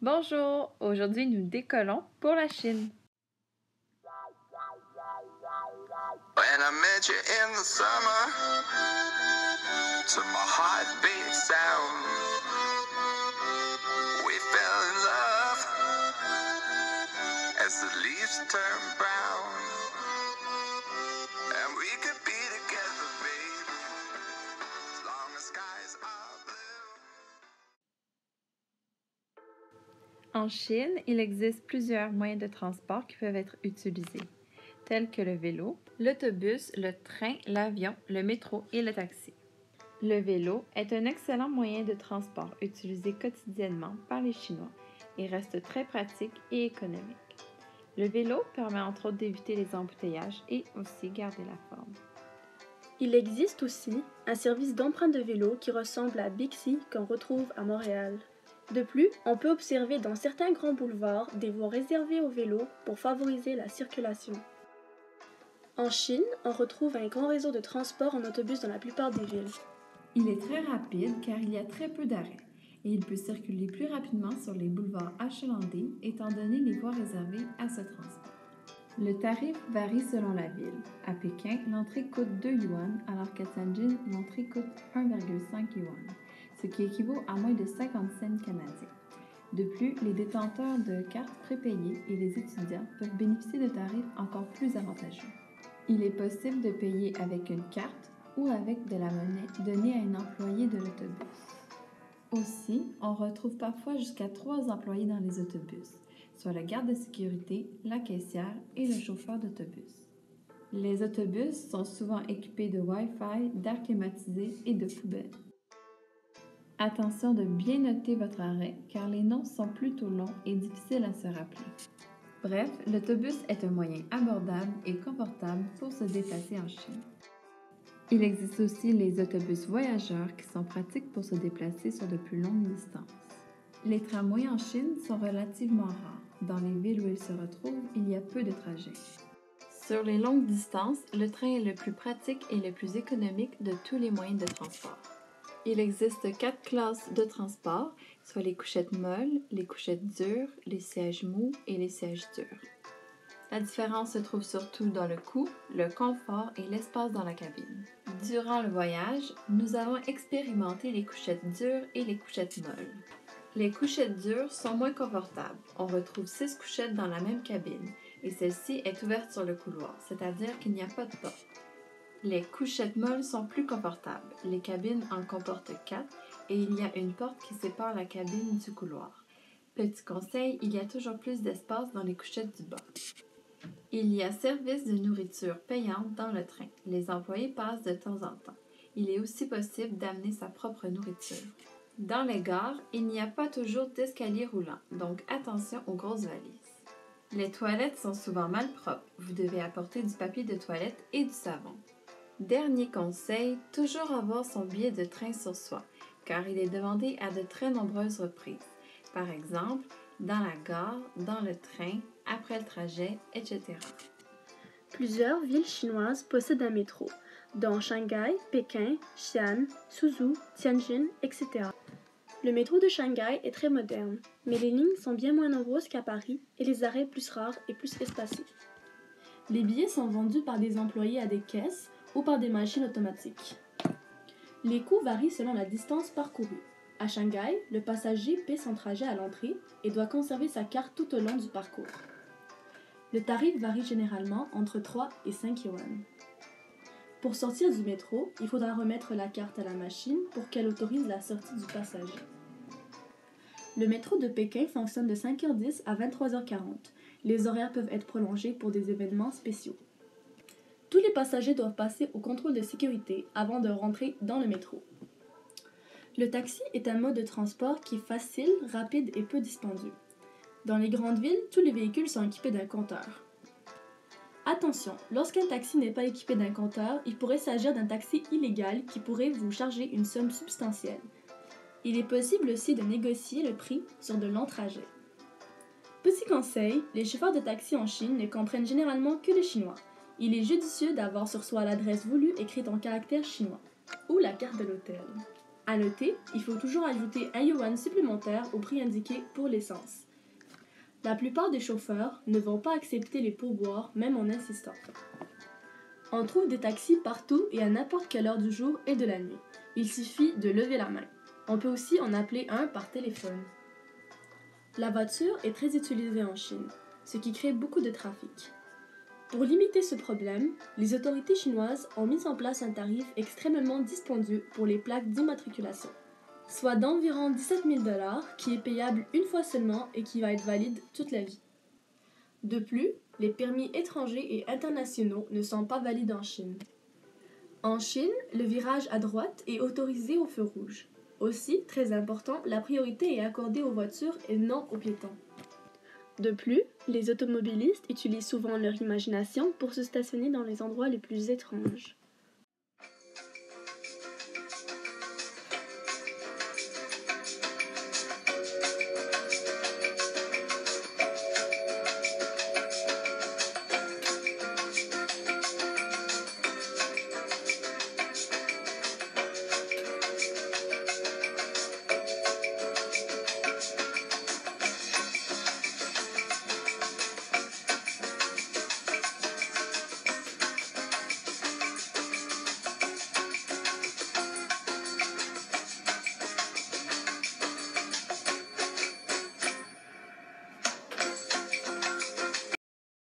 Bonjour, aujourd'hui nous décollons pour la Chine. When I met you in the summer, to my heartbeat sound, we fell in love as the leaves turn brown, and we could be together, baby, as long as skies are blue. En Chine, il existe plusieurs moyens de transport qui peuvent être utilisés, tels que le vélo, l'autobus, le train, l'avion, le métro et le taxi. Le vélo est un excellent moyen de transport utilisé quotidiennement par les Chinois et reste très pratique et économique. Le vélo permet entre autres d'éviter les embouteillages et aussi garder la forme. Il existe aussi un service d'emprunt de vélo qui ressemble à Bixi qu'on retrouve à Montréal. De plus, on peut observer dans certains grands boulevards des voies réservées aux vélos pour favoriser la circulation. En Chine, on retrouve un grand réseau de transport en autobus dans la plupart des villes. Il est très rapide car il y a très peu d'arrêts et il peut circuler plus rapidement sur les boulevards achalandés étant donné les voies réservées à ce transport. Le tarif varie selon la ville. À Pékin, l'entrée coûte 2 yuan alors qu'à Tianjin, l'entrée coûte 1,5 yuan, ce qui équivaut à moins de 50 cents canadiens. De plus, les détenteurs de cartes prépayées et les étudiants peuvent bénéficier de tarifs encore plus avantageux. Il est possible de payer avec une carte ou avec de la monnaie donnée à un employé de l'autobus. Aussi, on retrouve parfois jusqu'à 3 employés dans les autobus, soit le garde de sécurité, la caissière et le chauffeur d'autobus. Les autobus sont souvent équipés de Wi-Fi, d'air climatisé et de poubelles. Attention de bien noter votre arrêt car les noms sont plutôt longs et difficiles à se rappeler. Bref, l'autobus est un moyen abordable et confortable pour se déplacer en Chine. Il existe aussi les autobus voyageurs qui sont pratiques pour se déplacer sur de plus longues distances. Les tramways en Chine sont relativement rares. Dans les villes où ils se retrouvent, il y a peu de trajets. Sur les longues distances, le train est le plus pratique et le plus économique de tous les moyens de transport. Il existe 4 classes de transport, soit les couchettes molles, les couchettes dures, les sièges mous et les sièges durs. La différence se trouve surtout dans le coût, le confort et l'espace dans la cabine. Durant le voyage, nous avons expérimenté les couchettes dures et les couchettes molles. Les couchettes dures sont moins confortables. On retrouve 6 couchettes dans la même cabine et celle-ci est ouverte sur le couloir, c'est-à-dire qu'il n'y a pas de porte. Les couchettes molles sont plus confortables. Les cabines en comportent 4 et il y a une porte qui sépare la cabine du couloir. Petit conseil, il y a toujours plus d'espace dans les couchettes du bas. Il y a service de nourriture payante dans le train. Les employés passent de temps en temps. Il est aussi possible d'amener sa propre nourriture. Dans les gares, il n'y a pas toujours d'escalier roulant, donc attention aux grosses valises. Les toilettes sont souvent mal propres. Vous devez apporter du papier de toilette et du savon. Dernier conseil, toujours avoir son billet de train sur soi, car il est demandé à de très nombreuses reprises. Par exemple, dans la gare, dans le train, après le trajet, etc. Plusieurs villes chinoises possèdent un métro, dont Shanghai, Pékin, Xi'an, Suzhou, Tianjin, etc. Le métro de Shanghai est très moderne, mais les lignes sont bien moins nombreuses qu'à Paris et les arrêts plus rares et plus espacés. Les billets sont vendus par des employés à des caisses ou par des machines automatiques. Les coûts varient selon la distance parcourue. À Shanghai, le passager paie son trajet à l'entrée et doit conserver sa carte tout au long du parcours. Le tarif varie généralement entre 3 et 5 yuan. Pour sortir du métro, il faudra remettre la carte à la machine pour qu'elle autorise la sortie du passager. Le métro de Pékin fonctionne de 5h10 à 23h40. Les horaires peuvent être prolongés pour des événements spéciaux. Tous les passagers doivent passer au contrôle de sécurité avant de rentrer dans le métro. Le taxi est un mode de transport qui est facile, rapide et peu dispendieux. Dans les grandes villes, tous les véhicules sont équipés d'un compteur. Attention, lorsqu'un taxi n'est pas équipé d'un compteur, il pourrait s'agir d'un taxi illégal qui pourrait vous charger une somme substantielle. Il est possible aussi de négocier le prix sur de longs trajets. Petit conseil, les chauffeurs de taxi en Chine ne comprennent généralement que le chinois. Il est judicieux d'avoir sur soi l'adresse voulue écrite en caractères chinois, ou la carte de l'hôtel. À noter, il faut toujours ajouter 1 yuan supplémentaire au prix indiqué pour l'essence. La plupart des chauffeurs ne vont pas accepter les pourboires, même en insistant. On trouve des taxis partout et à n'importe quelle heure du jour et de la nuit. Il suffit de lever la main. On peut aussi en appeler un par téléphone. La voiture est très utilisée en Chine, ce qui crée beaucoup de trafic. Pour limiter ce problème, les autorités chinoises ont mis en place un tarif extrêmement dispendieux pour les plaques d'immatriculation, soit d'environ 17 000 $, qui est payable une fois seulement et qui va être valide toute la vie. De plus, les permis étrangers et internationaux ne sont pas valides en Chine. En Chine, le virage à droite est autorisé au feu rouge. Aussi, très important, la priorité est accordée aux voitures et non aux piétons. De plus, les automobilistes utilisent souvent leur imagination pour se stationner dans les endroits les plus étranges.